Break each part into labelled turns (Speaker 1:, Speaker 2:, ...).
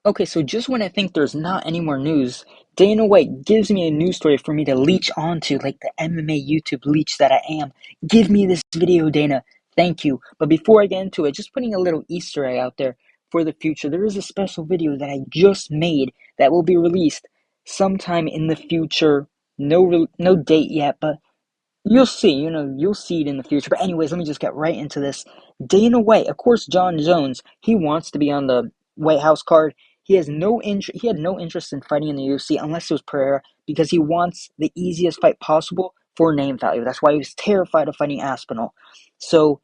Speaker 1: Okay, so just when I think there's not any more news, Dana White gives me a news story for me to leech onto, like the MMA YouTube leech that I am. Give me this video, Dana. Thank you. But before I get into it, just putting a little Easter egg out there for the future. There is a special video that I just made that will be released sometime in the future. No date yet, but you'll see, you'll see it in the future. But anyways, let me just get right into this. Dana White, of course, Jon Jones, he wants to be on the White House card. He had no interest in fighting in the UFC unless it was Pereira because he wants the easiest fight possible for name value. That's why he was terrified of fighting Aspinall. So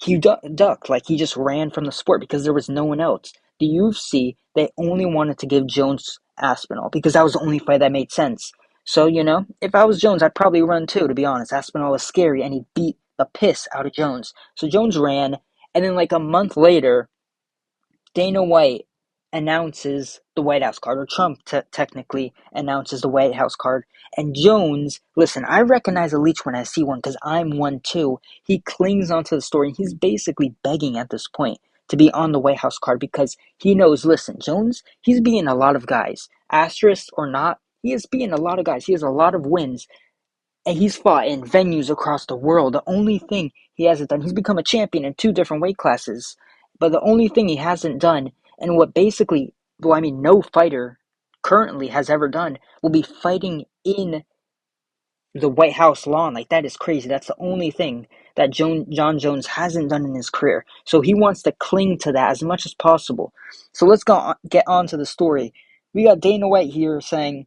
Speaker 1: he ducked, like he just ran from the sport because there was no one else. The UFC, they only wanted to give Jones Aspinall because that was the only fight that made sense. So, if I was Jones, I'd probably run too, to be honest. Aspinall was scary and he beat the piss out of Jones. So Jones ran, and then like a month later, Dana White announces the White House card, or Trump technically announces the White House card. And Jones, listen, I recognize a leech when I see one because I'm one too. He clings onto the story. He's basically begging at this point to be on the White House card because he knows, listen, Jones, he's beating a lot of guys. Asterisk or not, he is beating a lot of guys. He has a lot of wins and he's fought in venues across the world. The only thing he hasn't done, he's become a champion in two different weight classes. But the only thing he hasn't done, and what basically, well, I mean, no fighter currently has ever done, will be fighting in the White House lawn. Like, that is crazy. That's the only thing that Jon Jones hasn't done in his career. So he wants to cling to that as much as possible. So let's get on to the story. We got Dana White here saying,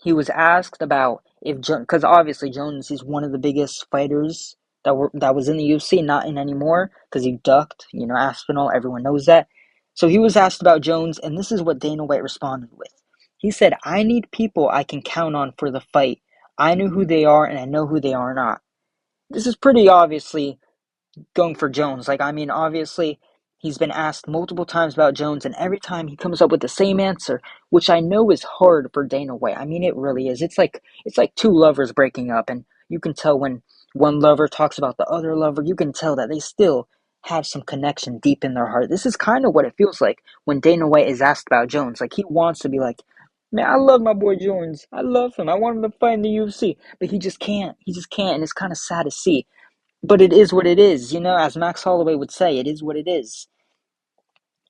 Speaker 1: he was asked about if because obviously Jones is one of the biggest fighters that was in the UFC, not in anymore because he ducked. Aspinall. Everyone knows that. So he was asked about Jones, and this is what Dana White responded with. He said, "I need people I can count on for the fight. I know who they are, and I know who they are not." This is pretty obviously going for Jones. Like, I mean, obviously, he's been asked multiple times about Jones, and every time he comes up with the same answer, which I know is hard for Dana White. I mean, it really is. It's like two lovers breaking up, and you can tell when one lover talks about the other lover, you can tell that they still have some connection deep in their heart. This is kind of what it feels like when Dana White is asked about Jones. Like, he wants to be like, man, I love my boy Jones. I love him. I want him to fight in the UFC. But he just can't. He just can't, and it's kind of sad to see. But it is what it is, as Max Holloway would say, it is what it is.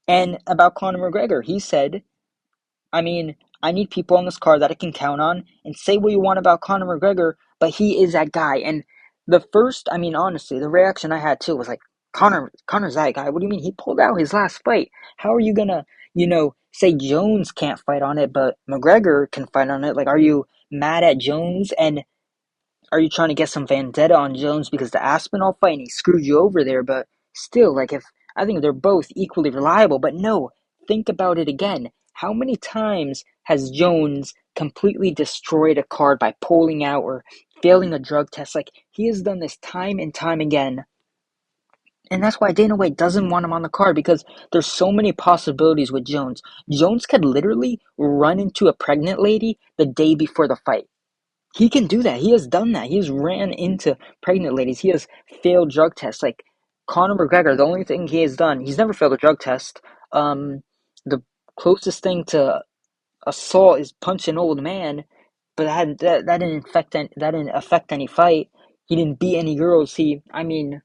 Speaker 1: And about Conor McGregor, he said, I mean, I need people on this card that I can count on and say what you want about Conor McGregor, but he is that guy. And I mean, honestly, the reaction I had too was like, Conor's that guy. What do you mean? He pulled out his last fight. How are you gonna, say Jones can't fight on it, but McGregor can fight on it? Like, are you mad at Jones? And are you trying to get some vendetta on Jones because the Aspinall fight and he screwed you over there? But still, like, if I think they're both equally reliable, but no, think about it again. How many times has Jones completely destroyed a card by pulling out or failing a drug test? Like, he has done this time and time again. And that's why Dana White doesn't want him on the card because there's so many possibilities with Jones. Jones could literally run into a pregnant lady the day before the fight. He can do that. He has done that. He has ran into pregnant ladies. He has failed drug tests. Like Conor McGregor, the only thing he has done, he's never failed a drug test. The closest thing to assault is punch an old man, but that didn't affect any fight. He didn't beat any girls. I mean,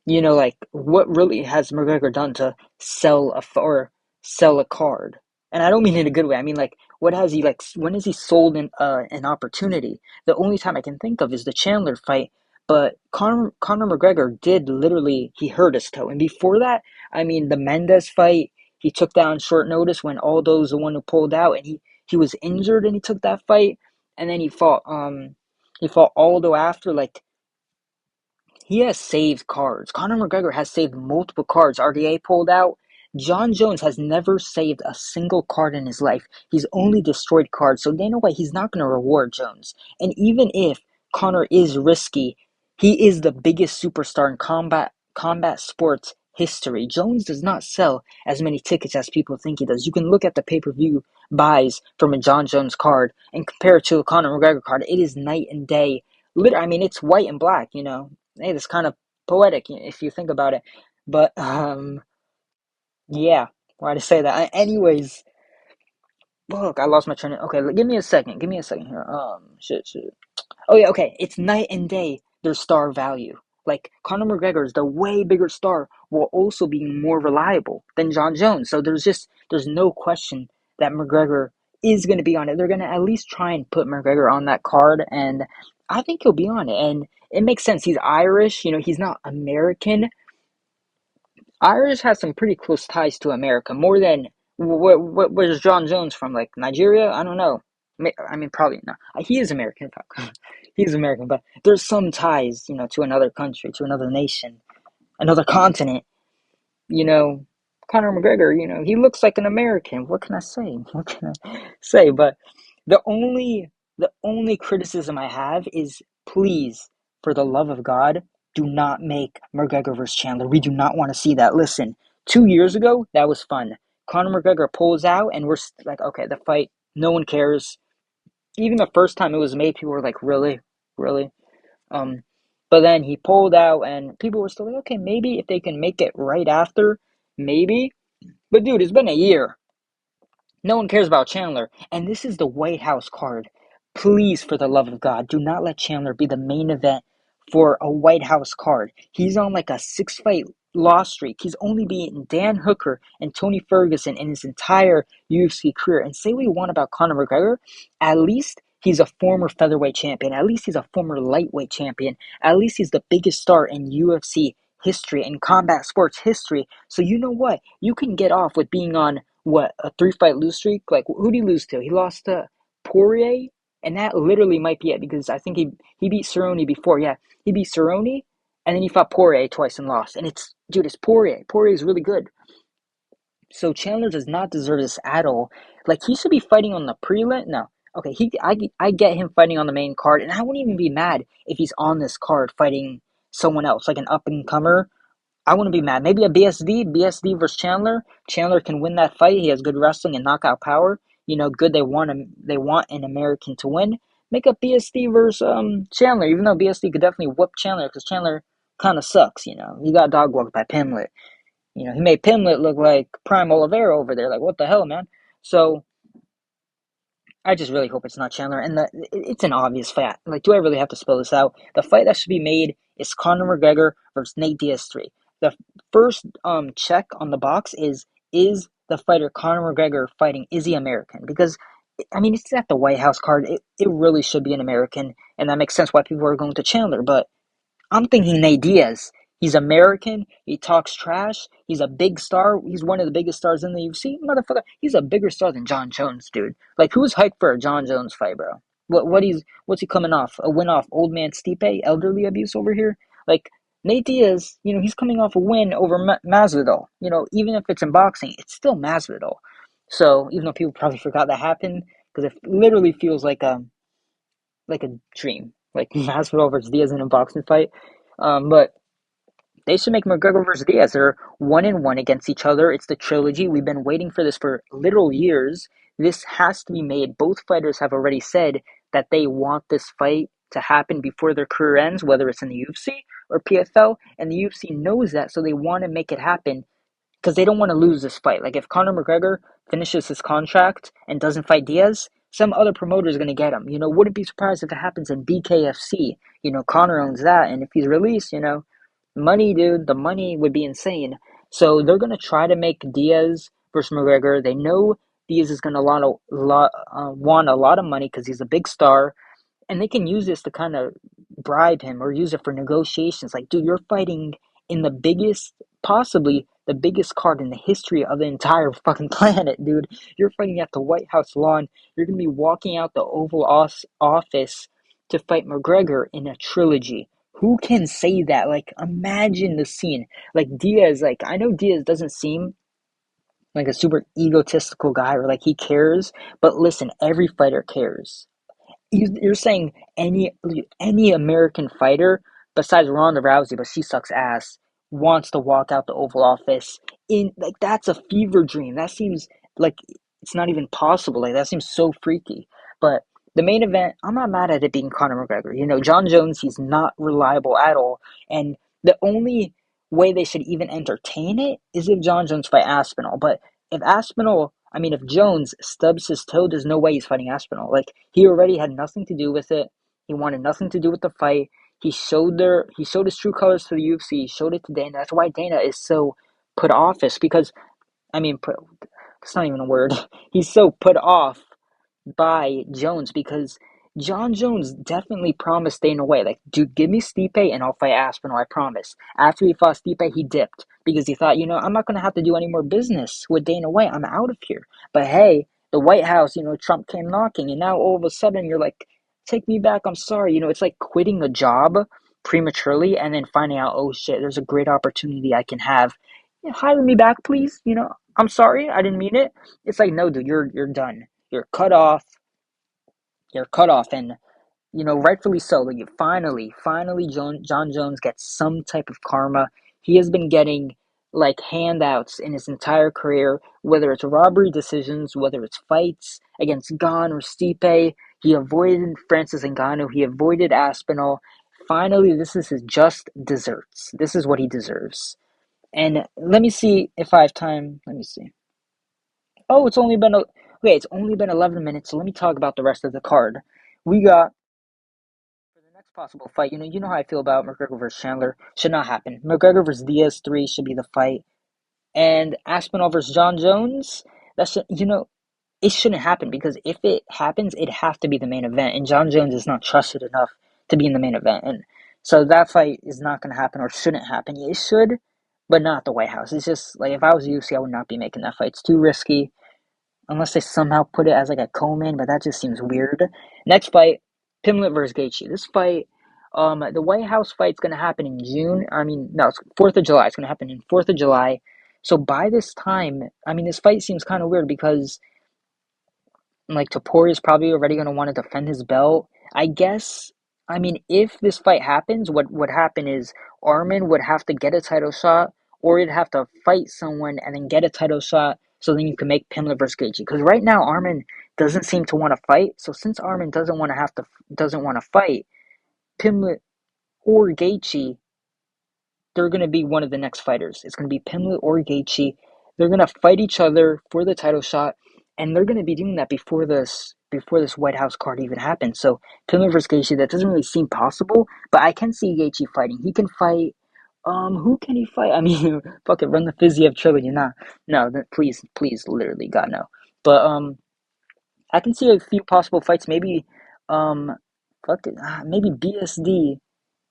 Speaker 1: like what really has McGregor done to sell a card? And I don't mean in a good way. I mean like what has he like? When has he sold an opportunity? The only time I can think of is the Chandler fight. But Conor McGregor did literally he hurt his toe, and before that, I mean the Mendes fight, he took that on short notice when Aldo's the one who pulled out, and he was injured and he took that fight, and then he fought Aldo after like he has saved cards. Conor McGregor has saved multiple cards. RDA pulled out. Jon Jones has never saved a single card in his life. He's only destroyed cards. So Dana White, he's not going to reward Jones. And even if Conor is risky, he is the biggest superstar in combat sports history. Jones does not sell as many tickets as people think he does. You can look at the pay-per-view buys from a Jon Jones card and compare it to a Conor McGregor card. It is night and day. I mean, it's white and black, Hey, that's kind of poetic if you think about it. But yeah. Why'd I say that? Anyways, look, I lost my train of. Okay, give me a second. Give me a second here. Shit. Oh yeah, okay. It's night and day. Their star value. Like Conor McGregor is the way bigger star, while also being more reliable than Jon Jones. So there's no question that McGregor is going to be on it. They're going to at least try and put McGregor on that card, and I think he'll be on it. And it makes sense. He's Irish. He's not American. Irish has some pretty close ties to America, more than where's Jon Jones from? Like Nigeria? I don't know. I mean, probably not. He is American. He's American, but there's some ties, to another country, to another nation, another continent. You know, Conor McGregor, he looks like an American. What can I say? What can I say? But the only the only criticism I have is, please, for the love of God, do not make McGregor versus Chandler. We do not want to see that. Listen, 2 years ago, that was fun. Conor McGregor pulls out, and we're like, okay, the fight, no one cares. Even the first time it was made, people were like, really, really. Um, but then he pulled out, and people were still like, okay, maybe if they can make it right after, maybe. But dude, it's been a year. No one cares about Chandler. And this is the White House card. Please, for the love of God, do not let Chandler be the main event for a White House card. He's on like a 6-fight loss streak. He's only beaten Dan Hooker and Tony Ferguson in his entire UFC career. And say what you want about Conor McGregor, at least he's a former featherweight champion. At least he's a former lightweight champion. At least he's the biggest star in UFC history and combat sports history. So you know what? You can get off with being on what, a 3-fight lose streak? Like, who did he lose to? He lost to Poirier, and that literally might be it, because I think he beat Cerrone before. Yeah, he beat Cerrone, and then he fought Poirier twice and lost. And it's Poirier. Poirier is really good. So Chandler does not deserve this at all. Like, he should be fighting on the prelim. No, okay, I get him fighting on the main card, and I wouldn't even be mad if he's on this card fighting someone else, like an up and comer. I wouldn't be mad. Maybe a BSD versus Chandler. Chandler can win that fight. He has good wrestling and knockout power. Good. They want an American to win. Make up BSD versus Chandler. Even though BSD could definitely whoop Chandler, because Chandler kind of sucks. He got dog walked by Pimlet. He made Pimlet look like Prime Oliveira over there. Like, what the hell, man? So I just really hope it's not Chandler. And it's an obvious fact. Like, do I really have to spell this out? The fight that should be made is Conor McGregor versus Nate Diaz 3. The first check on the box is the fighter Conor McGregor fighting, is he American? Because, I mean, it's at the White House card. It really should be an American, and that makes sense why people are going to Chandler. But I'm thinking Nate Diaz. He's American. He talks trash. He's a big star. He's one of the biggest stars in the UFC. Motherfucker, he's a bigger star than Jon Jones, dude. Like, who's hyped for a Jon Jones fight, bro? What's he coming off? A win off old man Stipe, elderly abuse over here? Like, Nate Diaz, he's coming off a win over Masvidal. Even if it's in boxing, it's still Masvidal. So, even though people probably forgot that happened, because it literally feels like a dream, like Masvidal versus Diaz in a boxing fight. But they should make McGregor versus Diaz. They're 1-1 against each other. It's the trilogy. We've been waiting for this for literal years. This has to be made. Both fighters have already said that they want this fight to happen before their career ends, whether it's in the UFC or PFL, and the UFC knows that, so they want to make it happen because they don't want to lose this fight. Like, if Conor McGregor finishes his contract and doesn't fight Diaz, some other promoter is going to get him. Wouldn't be surprised if it happens in BKFC. Conor owns that, and if he's released, money, dude, the money would be insane. So they're going to try to make Diaz versus McGregor. They know Diaz is going to want a lot of money because he's a big star, and they can use this to kind of bribe him or use it for negotiations. Like, dude, you're fighting in possibly the biggest card in the history of the entire fucking planet, dude. You're fighting at the White House lawn. You're going to be walking out the Oval Office to fight McGregor in a trilogy. Who can say that? Like, imagine the scene. Like, Diaz, like, I know Diaz doesn't seem like a super egotistical guy or like he cares, but listen, every fighter cares. You're saying any American fighter besides Ronda Rousey, but she sucks ass, wants to walk out the Oval Office in, like, that's a fever dream. That seems like it's not even possible. Like, that seems so freaky. But the main event, I'm not mad at it being Conor McGregor. Jon Jones, he's not reliable at all, and the only way they should even entertain it is if Jon Jones fight Aspinall. But if Aspinall, I mean, if Jones stubs his toe, there's no way he's fighting Aspinall. Like, he already had nothing to do with it. He wanted nothing to do with the fight. He showed his true colors to the UFC. He showed it to Dana. That's why Dana is so put off. Is because I mean, it's not even a word. He's so put off by Jones because Jon Jones definitely promised Dana White, like, dude, give me Stipe and I'll fight Aspinall, I promise. After he fought Stipe, he dipped because he thought, I'm not going to have to do any more business with Dana White. I'm out of here. But hey, the White House, Trump came knocking, and now all of a sudden you're like, take me back, I'm sorry. It's like quitting a job prematurely and then finding out, oh shit, there's a great opportunity I can have. Hire me back, please. I'm sorry, I didn't mean it. It's like, no, dude, you're done. You're cut off. You're cut off, and rightfully so. Like, finally, Jon Jones gets some type of karma. He has been getting like handouts in his entire career, whether it's robbery decisions, whether it's fights against Gane or Stipe. He avoided Francis Ngannou. He avoided Aspinall. Finally, this is his just desserts. This is what he deserves. And let me see if I have time. Let me see. Oh, it's only been 11 minutes. So let me talk about the rest of the card. We got for the next possible fight. You know how I feel about McGregor versus Chandler. Should not happen. McGregor versus Diaz 3 should be the fight, and Aspinall versus Jon Jones. That should it shouldn't happen because if it happens, it'd have to be the main event, and Jon Jones is not trusted enough to be in the main event, and so that fight is not going to happen or shouldn't happen. It should, but not the White House. It's just like if I was UFC, I would not be making that fight. It's too risky. Unless they somehow put it as like a co-main, but that just seems weird. Next fight, Pimlet versus Gaethje. This fight, the White House fight's gonna happen in June. I mean, no, it's 4th of July. It's gonna happen in 4th of July. So by this time, I mean, this fight seems kind of weird because like Topuria is probably already going to want to defend his belt. I guess. I mean, if this fight happens, what would happen is Armin would have to get a title shot, or he'd have to fight someone and then get a title shot, so then you can make Pimlet versus Gaethje. Because right now Armin doesn't seem to want to fight. So since Armin doesn't want to fight, Pimlet or Gaethje, they're going to be one of the next fighters. It's going to be Pimlet or Gaethje. They're going to fight each other for the title shot, and they're going to be doing that before this White House card even happens. So Pimlet versus Gaethje, that doesn't really seem possible, but I can see Gaethje fighting. He can fight. Who can he fight? I mean, fuck it, run the Fiziev trilogy. Nah, no, please, literally, God no. But I can see a few possible fights. Maybe, fuck it, maybe BSD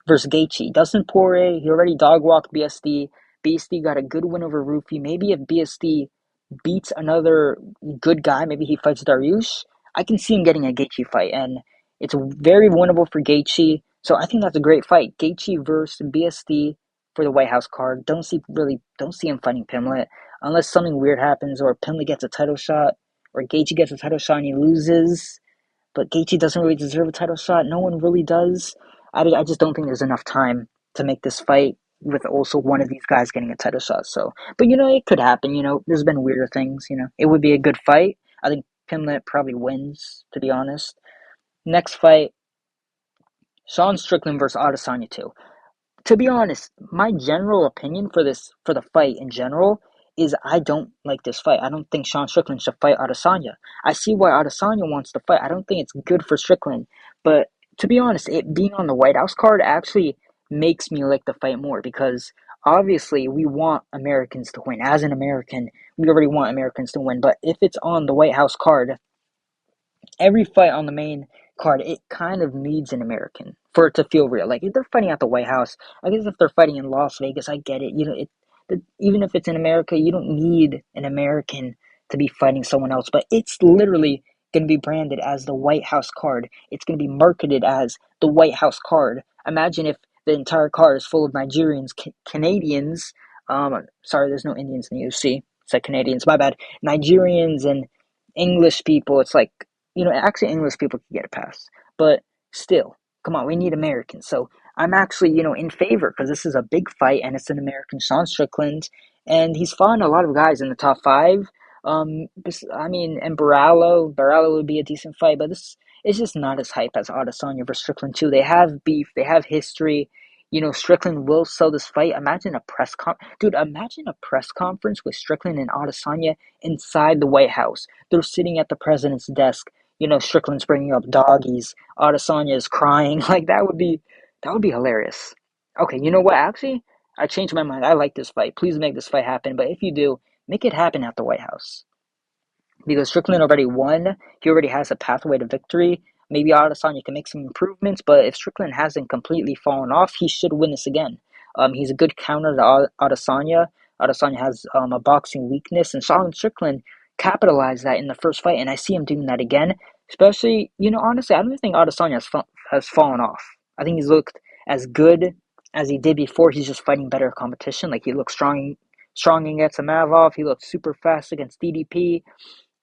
Speaker 1: versus Gaethje. Dustin Poirier, he already dog walked BSD. BSD got a good win over Rufy. Maybe if BSD beats another good guy, maybe he fights Dariush, I can see him getting a Gaethje fight, and it's very winnable for Gaethje. So I think that's a great fight. Gaethje versus BSD for the White House card. Don't see him fighting Pimlet unless something weird happens or Pimlet gets a title shot or Gaethje gets a title shot and he loses, but Gaethje doesn't really deserve a title shot. No one really does. I just don't think there's enough time to make this fight with also one of these guys getting a title shot. So, but it could happen. There's been weirder things. It would be a good fight. I think Pimlet probably wins, to be honest. Next fight, Sean Strickland versus Adesanya 2. To be honest, my general opinion for the fight in general is I don't like this fight. I don't think Sean Strickland should fight Adesanya. I see why Adesanya wants to fight. I don't think it's good for Strickland. But to be honest, it being on the White House card actually makes me like the fight more because obviously we want Americans to win. As an American, we already want Americans to win. But if it's on the White House card, every fight on the main card, it kind of needs an American for it to feel real. Like if they're fighting at the White House, I guess if they're fighting in Las Vegas, I get it. Even if it's in America, you don't need an American to be fighting someone else. But it's literally going to be branded as the White House card. It's going to be marketed as the White House card. Imagine if the entire card is full of Nigerians, Canadians. Sorry, there's no Indians in the UFC. It's like Canadians. My bad. Nigerians and English people. It's like actually English people can get a pass, but still, come on, we need Americans. So I'm actually, in favor because this is a big fight and it's an American, Sean Strickland, and he's fought a lot of guys in the top five. I mean, and Barallo would be a decent fight, but this is just not as hype as Adesanya versus Strickland too. They have beef, they have history. Strickland will sell this fight. Imagine a press conference with Strickland and Adesanya inside the White House. They're sitting at the president's desk. Strickland's bringing up doggies. Adesanya is crying. Like that would be hilarious. Okay, you know what? Actually, I changed my mind. I like this fight. Please make this fight happen. But if you do, make it happen at the White House because Strickland already won. He already has a pathway to victory. Maybe Adesanya can make some improvements, but if Strickland hasn't completely fallen off, he should win this again. He's a good counter to Adesanya. Adesanya has a boxing weakness, and Sean Strickland capitalized that in the first fight, and I see him doing that again. Especially, honestly, I don't think Adesanya has fallen off. I think he's looked as good as he did before. He's just fighting better competition. Like he looked strong against Amavov. He looked super fast against DDP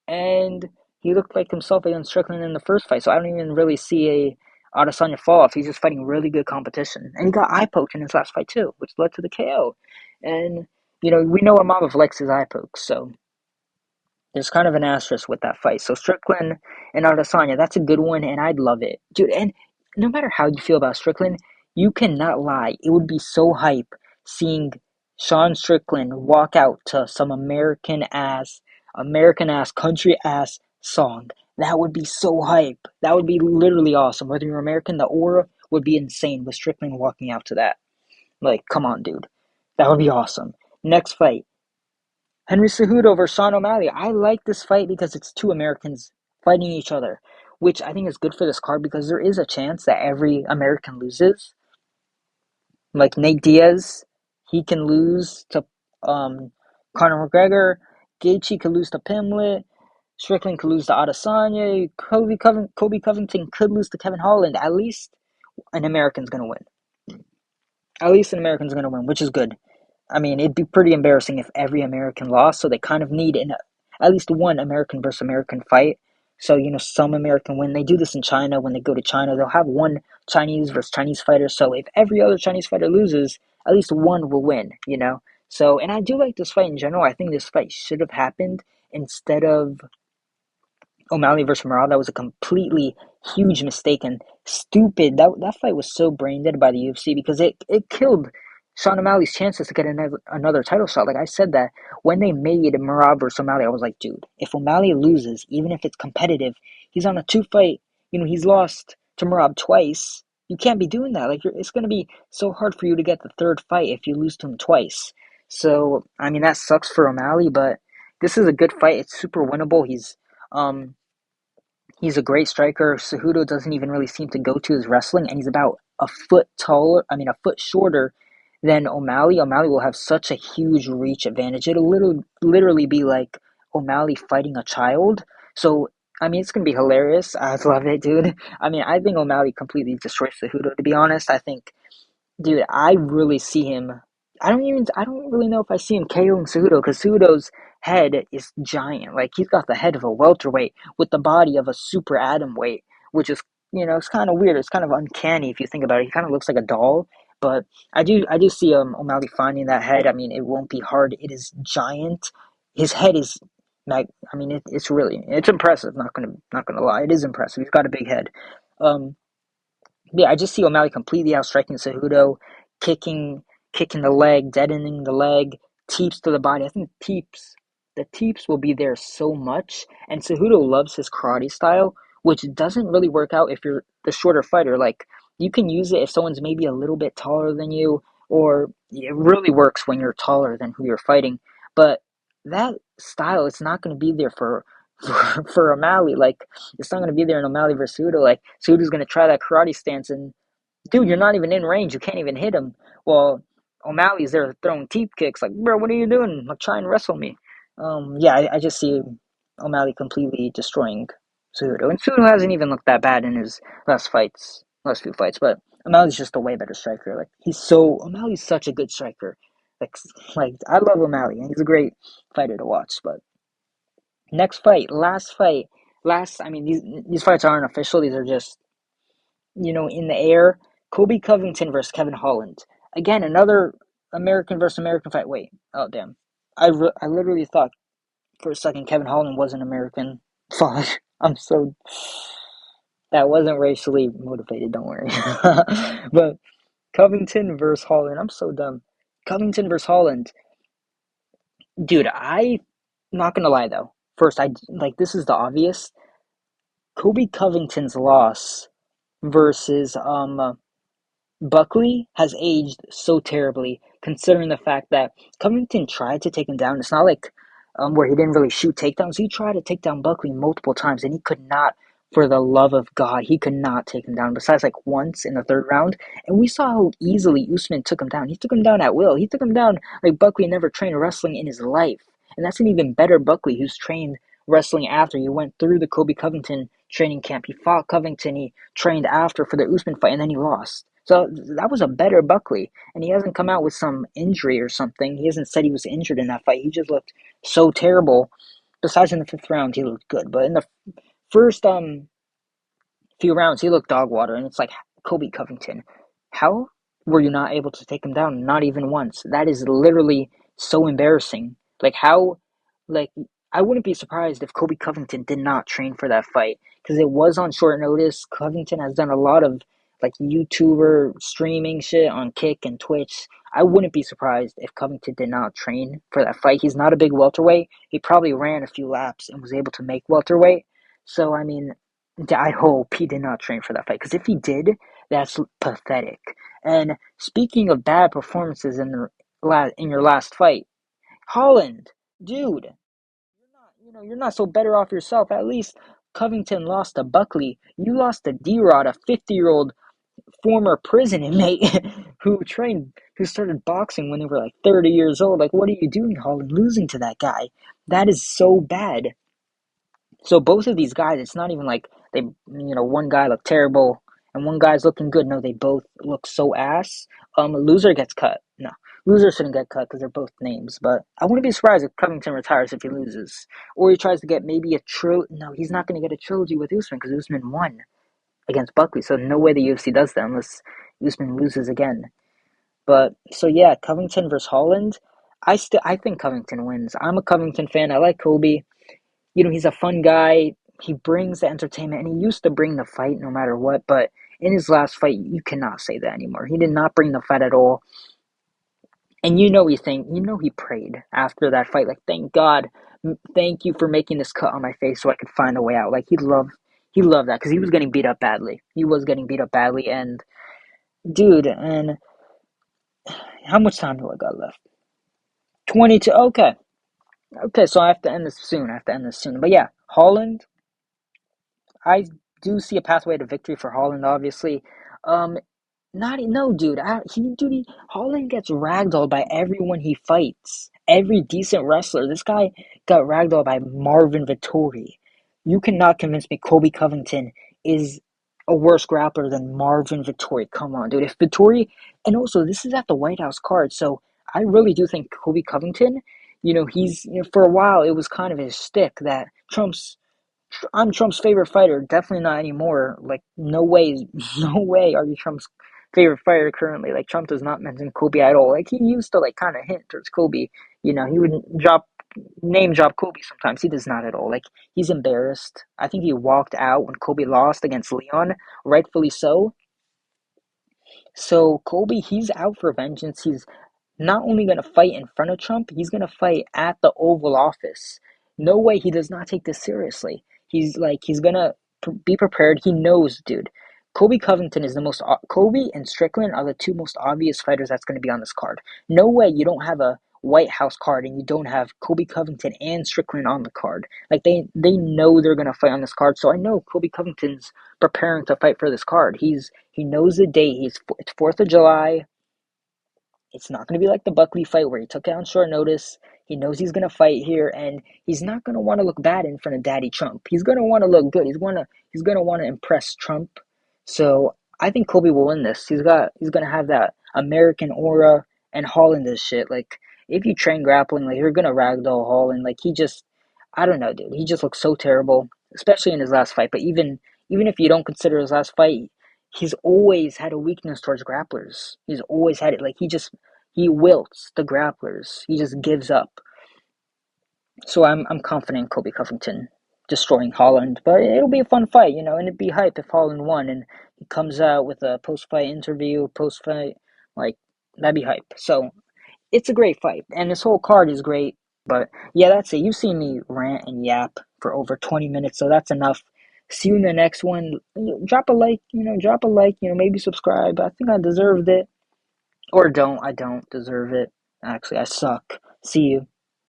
Speaker 1: and he looked like himself against Strickland in the first fight. So I don't even really see a Adesanya fall off. He's just fighting really good competition, and he got eye poked in his last fight too, which led to the KO. And we know Amavov likes his eye pokes, so there's kind of an asterisk with that fight. So Strickland and Adesanya, that's a good one, and I'd love it, dude. And no matter how you feel about Strickland, you cannot lie. It would be so hype seeing Sean Strickland walk out to some American ass, country ass song. That would be so hype. That would be literally awesome. Whether you're American, the aura would be insane with Strickland walking out to that. Like, come on, dude. That would be awesome. Next fight. Henry Cejudo versus Sean O'Malley. I like this fight because it's two Americans fighting each other, which I think is good for this card because there is a chance that every American loses. Like Nate Diaz, he can lose to Conor McGregor. Gaethje could lose to Pimlet. Strickland could lose to Adesanya. Kobe Covington could lose to Kevin Holland. At least an American's going to win. At least an American's going to win, which is good. I mean, it'd be pretty embarrassing if every American lost, so they kind of need at least one American versus American fight. So, some American win. They do this in China. When they go to China, they'll have one Chinese versus Chinese fighter. So if every other Chinese fighter loses, at least one will win. So, and I do like this fight in general. I think this fight should have happened instead of O'Malley versus Morale. That was a completely huge mistake and stupid. That fight was so brain dead by the UFC because it killed Sean O'Malley's chances to get another title shot. Like I said that when they made Morale versus O'Malley, I was like, dude, if O'Malley loses, even if it's competitive, he's on a 2-fight. He's lost to Morale twice. You can't be doing that. Like it's going to be so hard for you to get the third fight if you lose to him twice. So I mean that sucks for O'Malley, but this is a good fight. It's super winnable. Um He's a great striker. Cejudo doesn't even really seem to go to his wrestling, and he's about a foot taller, a foot shorter than O'Malley. O'Malley will have such a huge reach advantage. It'll literally be like O'Malley fighting a child. So, it's going to be hilarious. I love it, dude. I think O'Malley completely destroys Cejudo, to be honest. I think dude, I really see him. I don't really know if I see him KOing Cejudo because Cejudo's head is giant. Like he's got the head of a welterweight with the body of a super atom weight, which is it's kind of weird. It's kind of uncanny if you think about it. He kind of looks like a doll. But I do see O'Malley finding that head. It won't be hard. It is giant. His head is like it's impressive. Not gonna lie, it is impressive. He's got a big head. Um, yeah, I just see O'Malley completely outstriking Cejudo, kicking, kicking the leg, deadening the leg, teeps to the body. I think the teeps will be there so much, and Cejudo loves his karate style, which doesn't really work out if you're the shorter fighter. Like you can use it if someone's maybe a little bit taller than you, or it really works when you're taller than who you're fighting. But that style, it's not going to be there for O'Malley. Like it's not going to be there in O'Malley versus Cejudo. Like Cejudo's going to try that karate stance, and dude, you're not even in range. You can't even hit him. Well, O'Malley's there throwing teep kicks. Like, bro, what are you doing? Like, try and wrestle me. Yeah, I just see O'Malley completely destroying Cejudo, and Cejudo hasn't even looked that bad in his last few fights. But O'Malley's just a way better striker. Like, O'Malley's such a good striker. Like, like I love O'Malley, and he's a great fighter to watch. But next fight, last fight, last. These fights aren't official. These are just in the air. Kobe Covington versus Kevin Holland. Again, another American versus American fight. Wait, oh damn. I literally thought for a second Kevin Holland was an American. Fuck. I'm that wasn't racially motivated, don't worry. But Covington versus Holland. I'm so dumb. Covington versus Holland. Dude, I not gonna lie though. First, I like this is the obvious. Kobe Covington's loss versus Buckley has aged so terribly, considering the fact that Covington tried to take him down. It's not like where he didn't really shoot takedowns. He tried to take down Buckley multiple times, and he could not, for the love of God, he could not take him down. Besides, like once in the third round, and we saw how easily Usman took him down. He took him down at will. He took him down like Buckley never trained wrestling in his life, and that's an even better Buckley who's trained wrestling after he went through the Kobe Covington training camp. He fought Covington. He trained after for the Usman fight, and then he lost. So that was a better Buckley, and he hasn't come out with some injury or something. He hasn't said he was injured in that fight. He just looked so terrible. Besides, in the fifth round, he looked good, but in the first few rounds, he looked dog water, and it's like Kobe Covington. How were you not able to take him down? Not even once. That is literally so embarrassing. Like how, like I wouldn't be surprised if Kobe Covington did not train for that fight because it was on short notice. Covington has done a lot of like YouTuber streaming shit on Kick and Twitch. I wouldn't be surprised if Covington did not train for that fight. He's not a big welterweight. He probably ran a few laps and was able to make welterweight. So I mean, I hope he did not train for that fight because if he did, that's pathetic. And speaking of bad performances in your last fight, Holland, dude, you're not so better off yourself. At least Covington lost to Buckley. You lost to D-Rod, a 50-year-old former prison inmate who started boxing when they were like 30 years old. Like, what are you doing, Holland? Losing to that guy. That is so bad. So both of these guys, it's not even like one guy looked terrible and one guy's looking good. No, they both look so ass. Loser gets cut. No, loser shouldn't get cut because they're both names. But I wouldn't be surprised if Covington retires if he loses, or he tries to get maybe a trilogy. No, he's not going to get a trilogy with Usman because Usman won against Buckley. So no way the UFC does that unless Usman loses again. But so yeah, Covington versus Holland. I think Covington wins. I'm a Covington fan. I like Kobe. He's a fun guy. He brings the entertainment, and he used to bring the fight no matter what. But in his last fight, you cannot say that anymore. He did not bring the fight at all. And he prayed after that fight, like, thank God, thank you for making this cut on my face so I could find a way out. Like, he loved that because he was getting beat up badly. He was getting beat up badly, and dude, and how much time do I got left? 22. Okay. So I have to end this soon. But yeah, Holland. I do see a pathway to victory for Holland, obviously. Um, not no, dude. Holland gets ragdolled by everyone he fights. Every decent wrestler. This guy got ragdolled by Marvin Vettori. You cannot convince me Kobe Covington is a worse grappler than Marvin Vettori. Come on, dude. If Vettori, and also this is at the White House card, so I really do think Kobe Covington. He's for a while it was kind of his shtick that I'm Trump's favorite fighter. Definitely not anymore. Like, no way, no way are you Trump's favorite fighter currently. Like, Trump does not mention Kobe at all. Like, he used to, like, kind of hint towards Kobe. He would name drop Kobe sometimes. He does not at all. Like, he's embarrassed. I think he walked out when Kobe lost against Leon, rightfully so. So, Kobe, he's out for vengeance. He's not only going to fight in front of Trump, he's going to fight at the Oval Office. No way he does not take this seriously. He's going to be prepared. He knows, dude. Kobe Covington is Kobe and Strickland are the two most obvious fighters that's going to be on this card. No way you don't have a White House card and you don't have Kobe Covington and Strickland on the card. Like they know they're going to fight on this card. So I know Kobe Covington's preparing to fight for this card. He knows the date. It's 4th of July. It's not going to be like the Buckley fight where he took it on short notice. He knows he's going to fight here, and he's not going to want to look bad in front of Daddy Trump. He's going to want to look good. He's going to want to impress Trump. So I think Kobe will win this. He's going to have that American aura, and Holland is shit. Like, if you train grappling, like, you're going to ragdoll Holland. Like, I don't know, dude. He just looks so terrible, especially in his last fight. But even if you don't consider his last fight, he's always had a weakness towards grapplers. He's always had it. Like, he wilts the grapplers. He just gives up. So I'm confident in Kobe Covington destroying Holland. But it'll be a fun fight, and it'd be hype if Holland won and he comes out with a post fight interview, post fight Like, that'd be hype. So, it's a great fight, and this whole card is great. But yeah, that's it. You've seen me rant and yap for over 20 minutes, so that's enough. See you in the next one. Drop a like, drop a like, maybe subscribe. I think I deserved it. Or don't. I don't deserve it. Actually, I suck. See you.